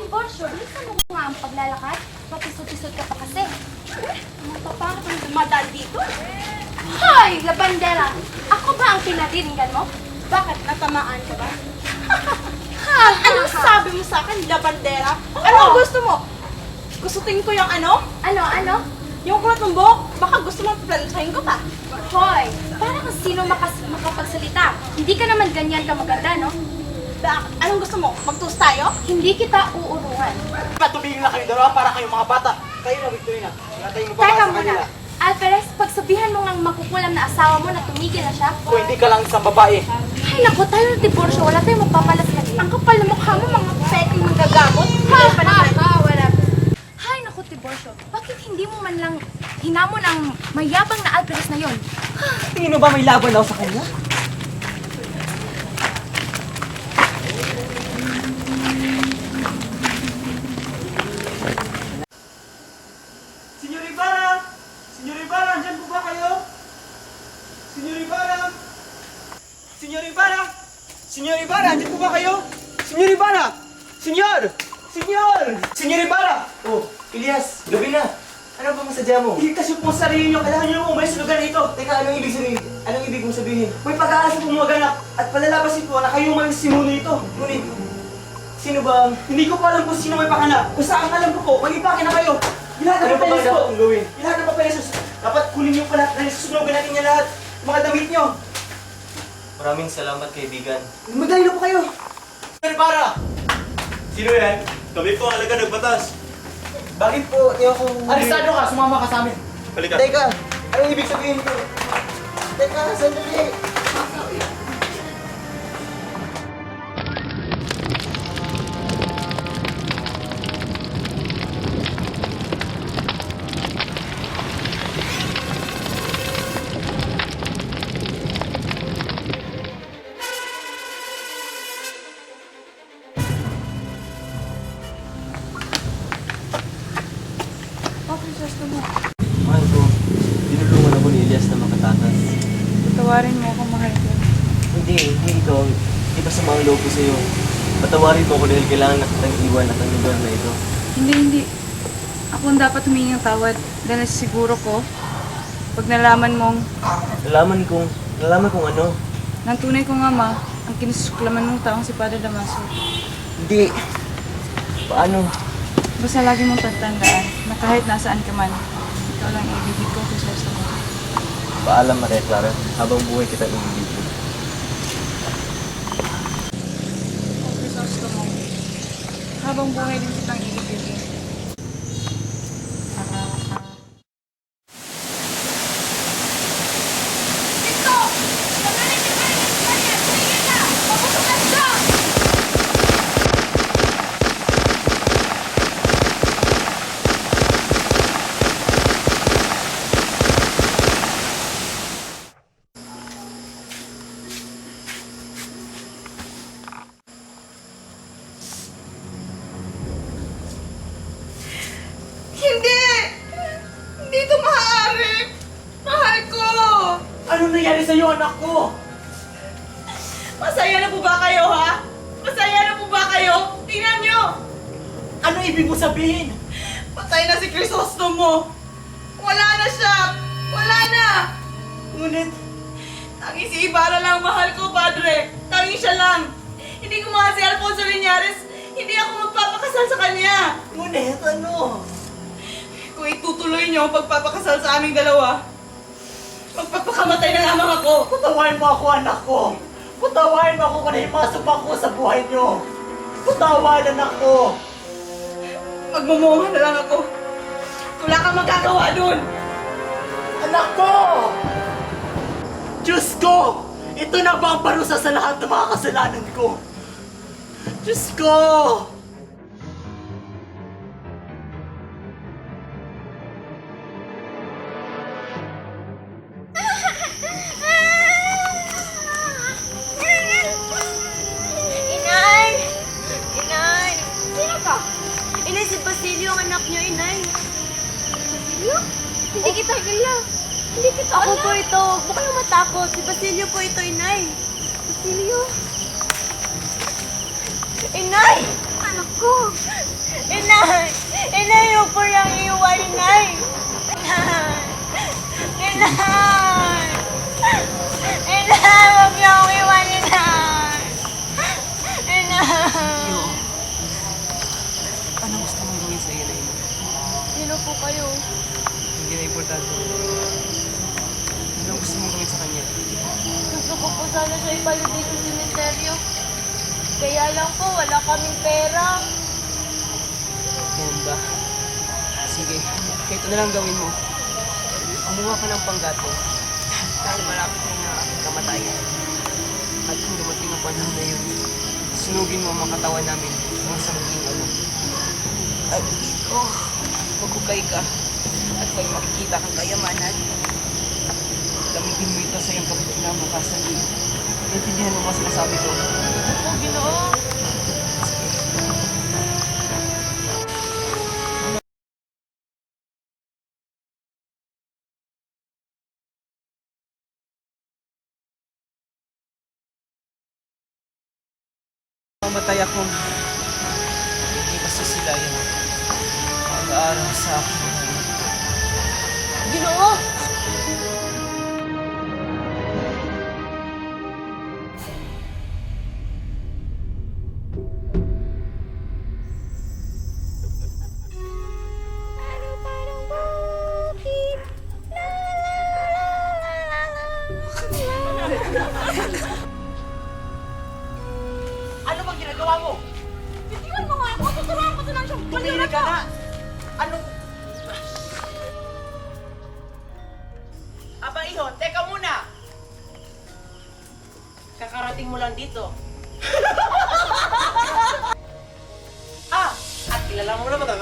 Diborsyo, bilisan mo nga ang paglalakad. Patisod-tisod ka pa kasi. Ano pa kung dumadaan dito? Hoy, labandera! Ako ba ang pinadiringan mo? Bakit? Natamaan ka ba? Ha? Anong sabi mo sa akin, labandera? Ano ang gusto mo? Gustutin ko yung ano? Ano? Yung kulot ng buhok? Baka gusto mo planchahin ko pa. Hoy, para kung sino makapagsalita. Hindi ka naman ganyan ka maganda, no? Anong gusto mo? Mag-toast tayo? Hindi kita uurungan. Tumigil na kayo dalawa para kayong mga bata. Kayo na, Victorina. Wala tayong Teka mapapasa sa muna. kanila. Alperes, pagsabihan mo ng makukulam na asawa mo na tumigil na siya. Kung hindi ka lang isang babae. Ay naku, tayo ng diborsyo. Wala tayong mapapalas kanila. Ang kapal na mukha mo, mga peking manggagamot. Wala. Hay naku, diborsyo. Bakit hindi mo man lang hinamon ang mayabang na Alperes na yon? Tingin mo ba may laban ako sa kanya? Senyor Ibarra! Senyor Ibarra, andyan po ba kayo? Senyor Ibarra! Senyor Ibarra! Senyor Ibarra, andyan po ba kayo? Senyor Ibarra! Senyor! Senyor! Senyor Ibarra! Oh, Elias, gabi na. Ano ba masadya mo? Iligtas yung pong sarili nyo. Kailangan nyo umalis sa lugar na ito. Teka, anong ibig sabihin? Anong ibig mong sabihin? May pag-aasa pong maganap at palalabasin ko na kayo man si Muno ito. Ngunit, sino ba? Hindi ko pa alam kung sino may pakanap. Kung saan alam ko po, mag-ipake na kayo. Lahat ng papeles ko. Lahat ng papeles ko. Dapat kunin nyo pa lahat dahil susunugan natin niya lahat. Yung mga damit nyo. Maraming salamat, kaibigan. Magdali na po kayo. Para! Sino yan? Kami po ang alaga ng batas. Bakit po? Di ako... Aristado ka! Sumama ka sa amin! Halika. Teka, anong ibig sabihin ko? Teka, sandali. Mahal ko, dinulungan ako ni Elias na makatakas. Patawarin mo ako, mahal ko. Hindi ikaw. Hindi pa sa mga loob ko sa'yo. Patawarin mo ako dahil kailangan na kitang iwan at ang lugar na ito. Hindi. Ako ang dapat humingi ng tawad dahil nasisiguro ko pag nalaman mong Nalaman kong ano. ng tunay kong ama ang kinasuklaman mong taong si Padre Damaso. Hindi. Paano? Basta lagi mong tatandaan na kahit nasaan ka man, ikaw lang ibibig ko kung sa mo. Paalam, Maria Clara. Habang buhay kita ibibigin. Kung Crisosto mo, habang buhay din kitang ibibigin. Hindi! Hindi ito maaari! Mahal ko! Anong nangyari sa'yo, anak ko? Masaya na po ba kayo, ha? Masaya na po ba kayo? Tingnan nyo! Anong ibig mo sabihin? Patay na si Crisostomo! Wala na siya! Wala na! Ngunit, Tanging si Ibarra lang mahal ko, Padre! Tanging siya lang! Hindi ko mahal si Alfonso Liñares! Hindi ako magpapakasal sa kanya! ngunit ano? Kung itutuloy niyo ang pagpapakasal sa aming dalawa, magpapakamatay na lamang ako! Patawarin mo ako, anak ko. Patawarin mo ako kung nahimasok ako sa buhay niyo. Patawarin, anak ko. Magmumuha na lang ako! Wala kang magagawa dun! Anak ko! Diyos ko! Ito na ba ang parusa sa lahat ng mga kasalanan ko? Diyos ko! Inay! Inay! Sino ka? Inay, si Basilio ang anak niyo, Inay. Basilio? Hindi kita kilala. Hindi kita Ako po ito. Huwag mo kayong matakot. Si Basilio po ito, Inay. Basilio? Inay! Anak ko! Inay! Inay, huwag po lang iwan, Inay! Inay! Inay! Inay, huwag niyo akong iwan, Inay! Inay! Ano gusto mong gawin sa inay mo? Sino po kayo? Hindi na importante. Ano gusto mong gawin sa kanya? Gusto ko po sana siya ipalibig sa simenteryo. Kaya lang po, wala kaming pera. Yan ba? Sige, kahit ano lang gawin mo. Kumuha ka ng panggatong. Dahil malapit na yung aking kamatayan. At kung dumating ang panahon na yun, sunugin mo ang mga katawan namin hanggang sa maging ano. At dito, magkukay ka. At may makikita kang kayamanan. Gamitin mo ito sa iyong kinabukasan. Naintindihan mo ba sinasabi ko? Opo, Ginoo. Mamatay akong hindi masisilayan. Mag-aaral sa akin. Ginoo! Ano bang ginagawa mo? Titiwan mo nga ako! Tuturuan ko lang siyang tumili ka na! Anong... Aba, iho, teka muna! Kakarating mo lang dito. At kilala mo na ba?